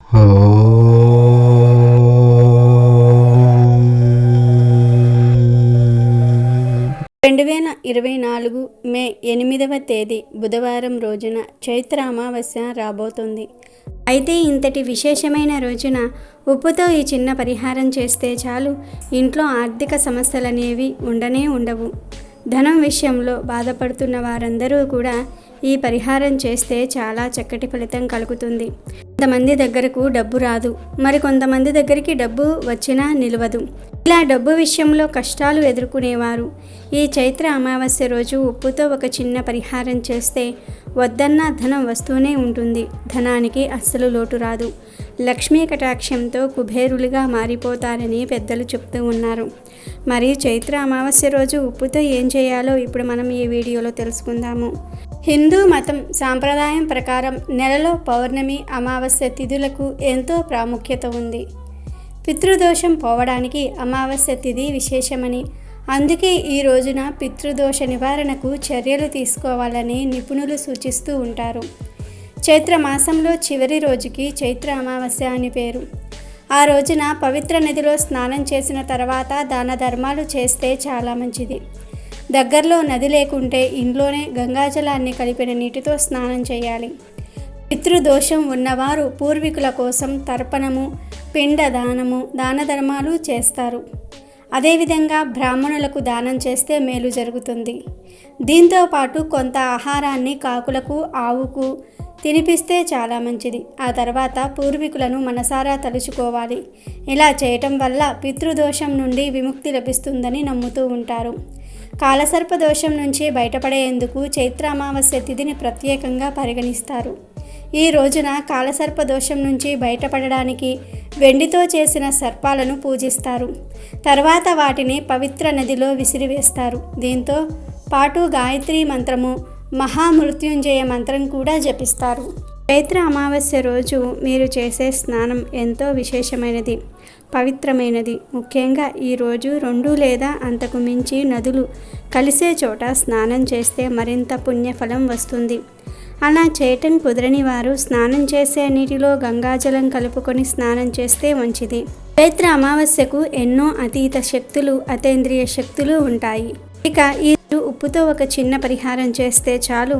2024 మే 8వ తేదీ బుధవారం రోజున చైత్ర అమావాస్య రాబోతుంది. అయితే ఇంతటి విశేషమైన రోజున ఉప్పుతో ఈ చిన్న పరిహారం చేస్తే చాలు, ఇంట్లో ఆర్థిక సమస్యలనేవి ఉండనే ఉండవు. ధనం విషయంలో బాధపడుతున్న వారందరూ కూడా ఈ పరిహారం చేస్తే చాలా చక్కటి ఫలితం కలుగుతుంది. కొంతమంది దగ్గరకు డబ్బు రాదు, మరి కొంతమంది దగ్గరికి డబ్బు వచ్చినా నిలవదు. ఇలా డబ్బు విషయంలో కష్టాలు ఎదుర్కొనేవారు ఈ చైత్ర అమావాస్య రోజు ఉప్పుతో ఒక చిన్న పరిహారం చేస్తే వద్దన్న ధనం వస్తూనే ఉంటుంది. ధనానికి అస్సలు లోటు రాదు. లక్ష్మీ కటాక్షంతో కుబేరులుగా మారిపోతారని పెద్దలు చెప్తూ ఉన్నారు. మరి చైత్ర అమావాస్య రోజు ఉప్పుతో ఏం చేయాలో ఇప్పుడు మనం ఈ వీడియోలో తెలుసుకుందాము. హిందూ మతం సాంప్రదాయం ప్రకారం నెలలో పౌర్ణమి, అమావాస్య తిథులకు ఎంతో ప్రాముఖ్యత ఉంది. పితృదోషం పోవడానికి అమావాస్య తిథి విశేషమని, అందుకే ఈ రోజున పితృదోష నివారణకు చర్యలు తీసుకోవాలని నిపుణులు సూచిస్తూ ఉంటారు. చైత్ర మాసంలో చివరి రోజుకి చైత్ర అమావాస్య అని పేరు. ఆ రోజున పవిత్ర నదిలో స్నానం చేసిన తర్వాత దాన ధర్మాలు చేస్తే చాలా మంచిది. దగ్గరలో నది లేకుంటే ఇంట్లోనే గంగాజలాన్ని కలిపిన నీటితో స్నానం చేయాలి. పితృదోషం ఉన్నవారు పూర్వీకుల కోసం తర్పణము, పిండ దానము, దాన ధర్మాలు చేస్తారు. అదేవిధంగా బ్రాహ్మణులకు దానం చేస్తే మేలు జరుగుతుంది. దీంతో పాటు కొంత ఆహారాన్ని కాకులకు, ఆవుకు తినిపిస్తే చాలా మంచిది. ఆ తర్వాత పూర్వీకులను మనసారా తలుచుకోవాలి. ఇలా చేయటం వల్ల పితృదోషం నుండి విముక్తి లభిస్తుందని నమ్ముతూ ఉంటారు. కాలసర్ప దోషం నుంచి బయటపడేందుకు చైత్ర అమావాస్య తిథిని ప్రత్యేకంగా పరిగణిస్తారు. ఈ రోజున కాలసర్ప దోషం నుంచి బయటపడడానికి వెండితో చేసిన సర్పాలను పూజిస్తారు. తర్వాత వాటిని పవిత్ర నదిలో విసిరివేస్తారు. దీంతో పాటు గాయత్రి మంత్రము, మహామృత్యుంజయ మంత్రం కూడా జపిస్తారు. చైత్ర అమావాస్య రోజు మీరు చేసే స్నానం ఎంతో విశేషమైనది, పవిత్రమైనది. ముఖ్యంగా ఈరోజు 2 లేదా అంతకు మించి నదులు కలిసే చోట స్నానం చేస్తే మరింత పుణ్యఫలం వస్తుంది. అలా చేయటం కుదరని వారు స్నానం చేసే నీటిలో గంగాజలం కలుపుకొని స్నానం చేస్తే మంచిది. చైత్ర అమావాస్యకు ఎన్నో అతీత శక్తులు, అతీంద్రియ శక్తులు ఉంటాయి. ఇక ఈ ఉప్పుతో ఒక చిన్న పరిహారం చేస్తే చాలు,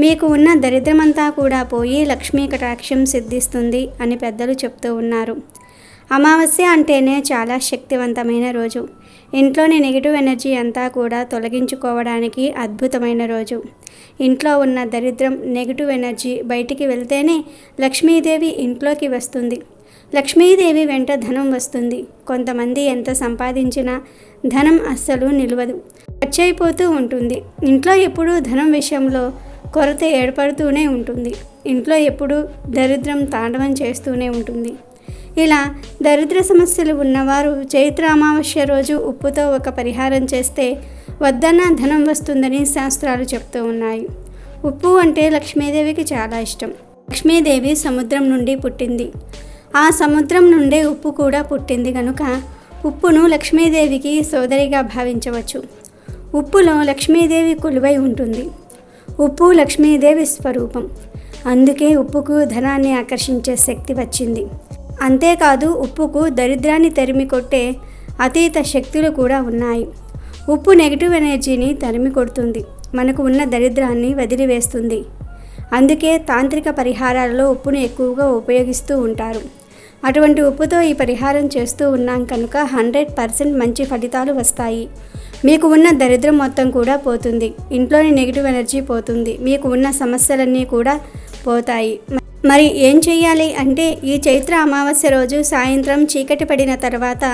మీకు ఉన్న దరిద్రమంతా కూడా పోయి లక్ష్మీ కటాక్షం సిద్ధిస్తుంది అని పెద్దలు చెప్తూ ఉన్నారు. అమావాస్య అంటేనే చాలా శక్తివంతమైన రోజు. ఇంట్లోని నెగిటివ్ ఎనర్జీ అంతా కూడా తొలగించుకోవడానికి అద్భుతమైన రోజు. ఇంట్లో ఉన్న దరిద్రం, నెగిటివ్ ఎనర్జీ బయటికి వెళ్తేనే లక్ష్మీదేవి ఇంట్లోకి వస్తుంది. లక్ష్మీదేవి వెంట ధనం వస్తుంది. కొంతమంది ఎంత సంపాదించినా ధనం అస్సలు నిలవదు, ఖర్చయిపోతూ ఉంటుంది. ఇంట్లో ఎప్పుడూ ధనం విషయంలో కొరత ఏర్పడుతూనే ఉంటుంది. ఇంట్లో ఎప్పుడూ దరిద్రం తాండవం చేస్తూనే ఉంటుంది. ఇలా దరిద్ర సమస్యలు ఉన్నవారు చైత్ర అమావాస్య రోజు ఉప్పుతో ఒక పరిహారం చేస్తే వద్దన్న ధనం వస్తుందని శాస్త్రాలు చెప్తూ ఉన్నాయి. ఉప్పు అంటే లక్ష్మీదేవికి చాలా ఇష్టం. లక్ష్మీదేవి సముద్రం నుండి పుట్టింది. ఆ సముద్రం నుండే ఉప్పు కూడా పుట్టింది కనుక ఉప్పును లక్ష్మీదేవికి సోదరిగా భావించవచ్చు. ఉప్పులో లక్ష్మీదేవి కొలువై ఉంటుంది. ఉప్పు లక్ష్మీదేవి స్వరూపం. అందుకే ఉప్పుకు ధనాన్ని ఆకర్షించే శక్తి వచ్చింది. అంతేకాదు ఉప్పుకు దరిద్రాన్ని తరిమి కొట్టే అతీత శక్తులు కూడా ఉన్నాయి. ఉప్పు నెగిటివ్ ఎనర్జీని తరిమి కొడుతుంది, మనకు ఉన్న దరిద్రాన్ని వదిలివేస్తుంది. అందుకే తాంత్రిక పరిహారాలలో ఉప్పును ఎక్కువగా ఉపయోగిస్తూ ఉంటారు. అటువంటి ఉప్పుతో ఈ పరిహారం చేస్తూ ఉన్నాం కనుక 100% మంచి ఫలితాలు వస్తాయి. మీకు ఉన్న దరిద్రం మొత్తం కూడా పోతుంది. ఇంట్లోని నెగిటివ్ ఎనర్జీ పోతుంది. మీకు ఉన్న సమస్యలన్నీ కూడా పోతాయి. మరి ఏం చేయాలి అంటే ఈ చైత్ర అమావాస్య రోజు సాయంత్రం చీకటి పడిన తర్వాత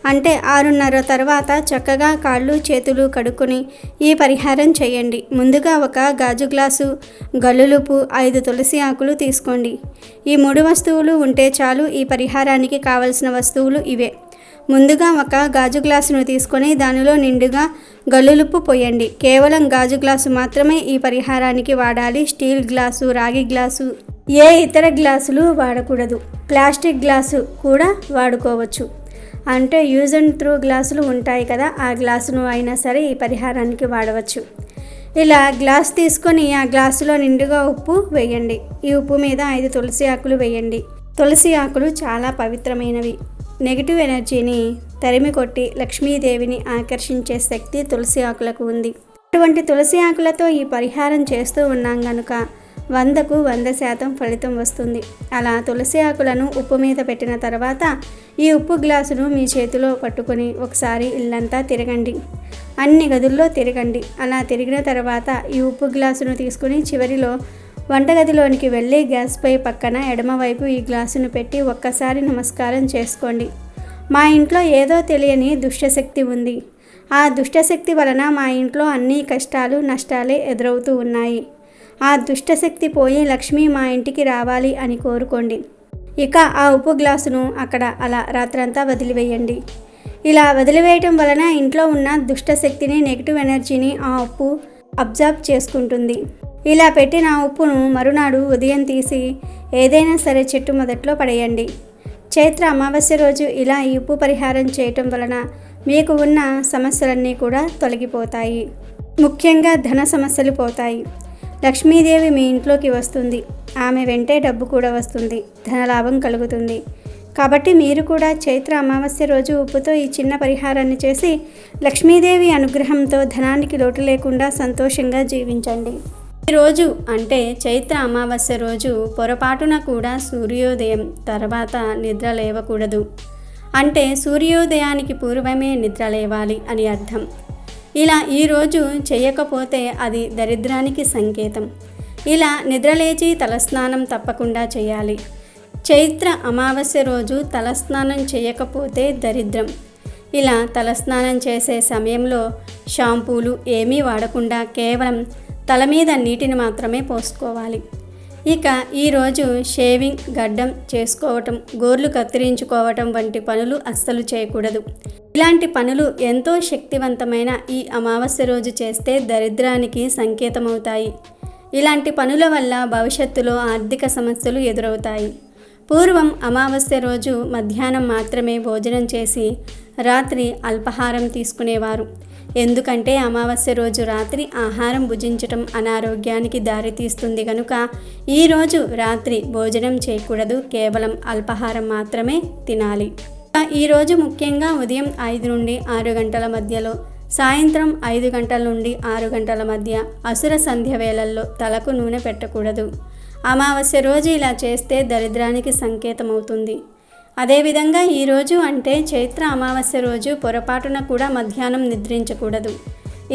అంటే 6:30 తర్వాత చక్కగా కాళ్ళు చేతులు కడుక్కొని ఈ పరిహారం చేయండి. ముందుగా ఒక గాజు గ్లాసు గల్లులుపు, 5 తులసి ఆకులు తీసుకోండి. ఈ 3 వస్తువులు ఉంటే చాలు. ఈ పరిహారానికి కావలసిన వస్తువులు ఇవే. ముందుగా ఒక గాజు గ్లాసును తీసుకొని దానిలో నిండుగా గల్లులుప్పు పోయండి. కేవలం గాజు గ్లాసు మాత్రమే ఈ పరిహారానికి వాడాలి. స్టీల్ గ్లాసు, రాగి గ్లాసు, ఏ ఇతర గ్లాసులు వాడకూడదు. ప్లాస్టిక్ గ్లాసు కూడా వాడుకోవచ్చు. అంటే యూజ్ అండ్ త్రో గ్లాసులు ఉంటాయి కదా, ఆ గ్లాసును అయినా సరే ఈ పరిహారానికి వాడవచ్చు. ఇలా గ్లాస్ తీసుకొని ఆ గ్లాసులో నిండుగా ఉప్పు వేయండి. ఈ ఉప్పు మీద 5 తులసి ఆకులు వేయండి. తులసి ఆకులు చాలా పవిత్రమైనవి. నెగిటివ్ ఎనర్జీని తరిమి కొట్టి లక్ష్మీదేవిని ఆకర్షించే శక్తి తులసి ఆకులకు ఉంది. అటువంటి తులసి ఆకులతో ఈ పరిహారం చేస్తూ ఉన్నాం కనుక 100కు 100% ఫలితం వస్తుంది. అలా తులసి ఆకులను ఉప్పు మీద పెట్టిన తర్వాత ఈ ఉప్పు గ్లాసును మీ చేతిలో పట్టుకొని ఒకసారి ఇల్లంతా తిరగండి, అన్ని గదుల్లో తిరగండి. అలా తిరిగిన తర్వాత ఈ ఉప్పు గ్లాసును తీసుకుని చివరిలో వంటగదిలోనికి వెళ్ళి గ్యాస్పై పక్కన ఎడమవైపు ఈ గ్లాసును పెట్టి ఒక్కసారి నమస్కారం చేసుకోండి. మా ఇంట్లో ఏదో తెలియని దుష్టశక్తి ఉంది. ఆ దుష్టశక్తి వలన మా ఇంట్లో అన్ని కష్టాలు నష్టాలే ఎదురవుతూ ఉన్నాయి. ఆ దుష్టశక్తి పోయి లక్ష్మి మా ఇంటికి రావాలి అని కోరుకోండి. ఇక ఆ ఉప్పు గ్లాసును అక్కడ అలా రాత్రంతా వదిలివేయండి. ఇలా వదిలివేయటం వలన ఇంట్లో ఉన్న దుష్టశక్తిని, నెగిటివ్ ఎనర్జీని ఆ ఉప్పు అబ్జర్వ్ చేసుకుంటుంది. ఇలా పెట్టిన ఉప్పును మరునాడు ఉదయం తీసి ఏదైనా సరే చెట్టు మొదట్లో పడేయండి. చైత్ర అమావాస్య రోజు ఇలా ఈ ఉప్పు పరిహారం చేయటం వలన మీకు ఉన్న సమస్యలన్నీ కూడా తొలగిపోతాయి. ముఖ్యంగా ధన సమస్యలు పోతాయి. లక్ష్మీదేవి మీ ఇంట్లోకి వస్తుంది. ఆమె వెంటే డబ్బు కూడా వస్తుంది. ధనలాభం కలుగుతుంది. కాబట్టి మీరు కూడా చైత్ర అమావాస్య రోజు ఉప్పుతో ఈ చిన్న పరిహారాన్ని చేసి లక్ష్మీదేవి అనుగ్రహంతో ధనానికి లోటు లేకుండా సంతోషంగా జీవించండి. ఈరోజు అంటే చైత్ర అమావాస్య రోజు పొరపాటున కూడా సూర్యోదయం తర్వాత నిద్ర లేవకూడదు. అంటే సూర్యోదయానికి పూర్వమే నిద్ర లేవాలి అని అర్థం. ఇలా ఈరోజు చేయకపోతే అది దరిద్రానికి సంకేతం. ఇలా నిద్రలేచి తలస్నానం తప్పకుండా చేయాలి. చైత్ర అమావాస్య రోజు తలస్నానం చేయకపోతే దరిద్రం. ఇలా తలస్నానం చేసే సమయంలో షాంపూలు ఏమీ వాడకుండా కేవలం తల మీద నీటిని మాత్రమే పోసుకోవాలి. ఇక ఈరోజు షేవింగ్, గడ్డం చేసుకోవటం, గోర్లు కత్తిరించుకోవటం వంటి పనులు అస్సలు చేయకూడదు. ఇలాంటి పనులు ఎంతో శక్తివంతమైన ఈ అమావాస్య రోజు చేస్తే దరిద్రానికి సంకేతమవుతాయి. ఇలాంటి పనుల వల్ల భవిష్యత్తులో ఆర్థిక సమస్యలు ఎదురవుతాయి. పూర్వం అమావాస్య రోజు మధ్యాహ్నం మాత్రమే భోజనం చేసి రాత్రి అల్పాహారం తీసుకునేవారు. ఎందుకంటే అమావాస్య రోజు రాత్రి ఆహారం భుజించటం అనారోగ్యానికి దారితీస్తుంది కనుక ఈరోజు రాత్రి భోజనం చేయకూడదు. కేవలం అల్పాహారం మాత్రమే తినాలి. ఈరోజు ముఖ్యంగా ఉదయం 5 నుండి 6 గంటల మధ్యలో, సాయంత్రం 5 గంటల నుండి 6 గంటల మధ్య అసుర సంధ్య వేళల్లో తలకు నూనె పెట్టకూడదు. అమావాస్య రోజు ఇలా చేస్తే దరిద్రానికి సంకేతమవుతుంది. అదేవిధంగా ఈరోజు అంటే చైత్ర అమావాస్య రోజు పొరపాటున కూడా మధ్యాహ్నం నిద్రించకూడదు.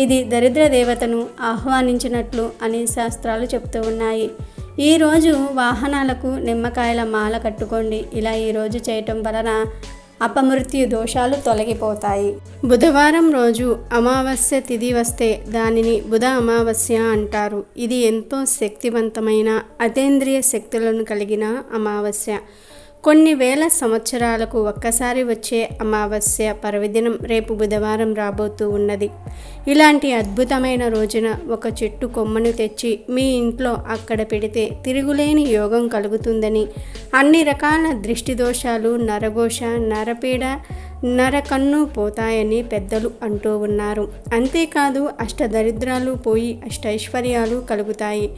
ఇది దరిద్ర దేవతను ఆహ్వానించినట్లు అని శాస్త్రాలు చెప్తూ ఉన్నాయి. ఈరోజు వాహనాలకు నిమ్మకాయల మాల కట్టుకోండి. ఇలా ఈరోజు చేయటం వలన అపమృత్యు దోషాలు తొలగిపోతాయి. బుధవారం రోజు అమావాస్య తిథి వస్తే దానిని బుధ అమావాస్య అంటారు. ఇది ఎంతో శక్తివంతమైన అతీంద్రియ శక్తులను కలిగిన అమావాస్య. కొన్ని వేల సంవత్సరాలకు ఒక్కసారి వచ్చే అమావాస్య పర్వదినం రేపు బుధవారం రాబోతూ ఉన్నది. ఇలాంటి అద్భుతమైన రోజున ఒక చెట్టు కొమ్మను తెచ్చి మీ ఇంట్లో అక్కడ పెడితే తిరుగులేని యోగం కలుగుతుందని, అన్ని రకాల దృష్టి దోషాలు, నరఘోష, నరపీడ, నరకన్ను పోతాయని పెద్దలు అంటూ ఉన్నారు. అంతేకాదు అష్టదరిద్రాలు పోయి అష్టైశ్వర్యాలు కలుగుతాయి.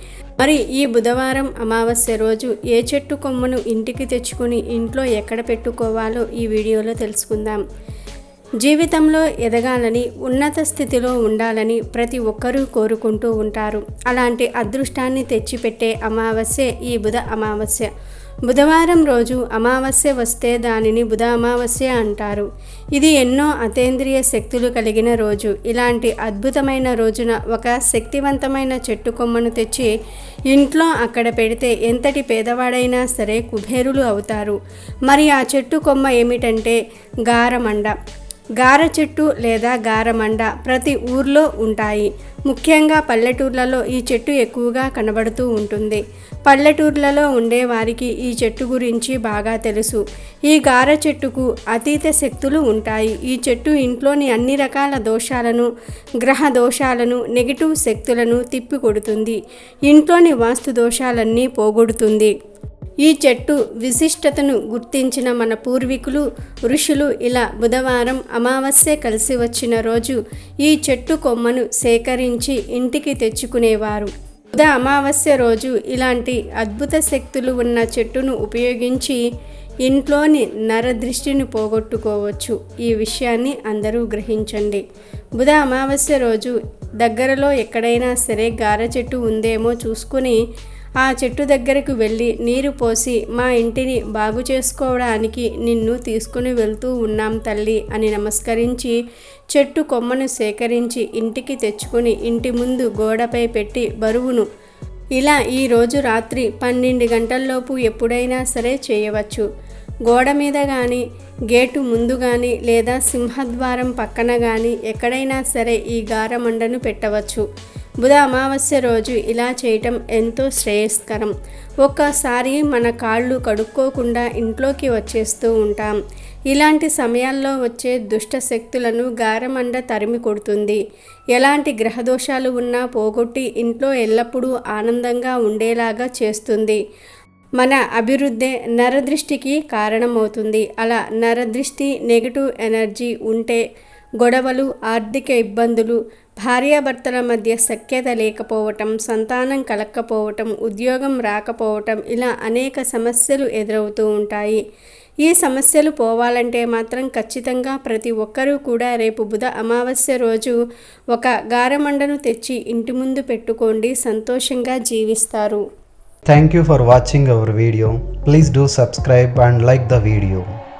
మరి ఈ బుధవారం అమావాస్య రోజు ఏ చెట్టు కొమ్మను ఇంటికి తెచ్చుకొని ఇంట్లో ఎక్కడ పెట్టుకోవాలో ఈ వీడియోలో తెలుసుకుందాం. జీవితంలో ఎదగాలని, ఉన్నత స్థితిలో ఉండాలని ప్రతి ఒక్కరూ కోరుకుంటూ ఉంటారు. అలాంటి అదృష్టాన్ని తెచ్చిపెట్టే అమావాస్య ఈ బుధ అమావాస్య. బుధవారం రోజు అమావాస్య వస్తే దానిని బుధ అమావాస్య అంటారు. ఇది ఎన్నో అతీంద్రియ శక్తులు కలిగిన రోజు. ఇలాంటి అద్భుతమైన రోజున ఒక శక్తివంతమైన చెట్టు కొమ్మను తెచ్చి ఇంట్లో అక్కడ పెడితే ఎంతటి పేదవాడైనా సరే కుబేరులు అవుతారు. మరి ఆ చెట్టు కొమ్మ ఏమిటంటే గారమండ. గార చెట్టు లేదా గారమండ ప్రతి ఊర్లో ఉంటాయి. ముఖ్యంగా పల్లెటూర్లలో ఈ చెట్టు ఎక్కువగా కనబడుతూ ఉంటుంది. పల్లెటూర్లలో ఉండేవారికి ఈ చెట్టు గురించి బాగా తెలుసు. ఈ గార చెట్టుకు అతీత శక్తులు ఉంటాయి. ఈ చెట్టు ఇంట్లోని అన్ని రకాల దోషాలను, గ్రహ దోషాలను, నెగిటివ్ శక్తులను తిప్పికొడుతుంది. ఇంట్లోని వాస్తు దోషాలన్నీ పోగొడుతుంది. ఈ చెట్టు విశిష్టతను గుర్తించిన మన పూర్వీకులు, ఋషులు ఇలా బుధవారం అమావాస్య కలిసి వచ్చిన రోజు ఈ చెట్టు కొమ్మను సేకరించి ఇంటికి తెచ్చుకునేవారు. బుధ అమావాస్య రోజు ఇలాంటి అద్భుత శక్తులు ఉన్న చెట్టును ఉపయోగించి ఇంట్లోని నరదృష్టిని పోగొట్టుకోవచ్చు. ఈ విషయాన్ని అందరూ గ్రహించండి. బుధ అమావాస్య రోజు దగ్గరలో ఎక్కడైనా సరే గార చెట్టు ఉందేమో చూసుకుని ఆ చెట్టు దగ్గరకు వెళ్ళి నీరు పోసి, మా ఇంటిని బాగు చేసుకోవడానికి నిన్ను తీసుకుని వెళ్తూ ఉన్నాం తల్లి అని నమస్కరించి చెట్టు కొమ్మను సేకరించి ఇంటికి తెచ్చుకొని ఇంటి ముందు గోడపై పెట్టి బరువును ఇలా ఈరోజు రాత్రి 12 గంటల్లోపు ఎప్పుడైనా సరే చేయవచ్చు. గోడ మీద కానీ, గేటు ముందు కానీ, లేదా సింహద్వారం పక్కన కానీ ఎక్కడైనా సరే ఈ గారమండను పెట్టవచ్చు. బుధ అమావాస్య రోజు ఇలా చేయటం ఎంతో శ్రేయస్కరం. ఒక్కసారి మన కాళ్ళు కడుక్కోకుండా ఇంట్లోకి వచ్చేస్తూ ఉంటాం. ఇలాంటి సమయాల్లో వచ్చే దుష్ట శక్తులను గారమండ తరిమి కొడుతుంది. ఎలాంటి గ్రహదోషాలు ఉన్నా పోగొట్టి ఇంట్లో ఎల్లప్పుడూ ఆనందంగా ఉండేలాగా చేస్తుంది. మన అభివృద్ధి నరదృష్టికి కారణమవుతుంది. అలా నరదృష్టి, నెగిటివ్ ఎనర్జీ ఉంటే గొడవలు, ఆర్థిక ఇబ్బందులు, భార్యాభర్తల మధ్య సఖ్యత లేకపోవటం, సంతానం కలక్కపోవటం, ఉద్యోగం రాకపోవటం, ఇలా అనేక సమస్యలు ఎదురవుతూ ఉంటాయి. ఈ సమస్యలు పోవాలంటే మాత్రం ఖచ్చితంగా ప్రతి ఒక్కరూ కూడా రేపు బుధ అమావాస్య రోజు ఒక గారమండను తెచ్చి ఇంటి ముందు పెట్టుకోండి, సంతోషంగా జీవిస్తారు. Thank you for watching our video. Please do subscribe and like the video.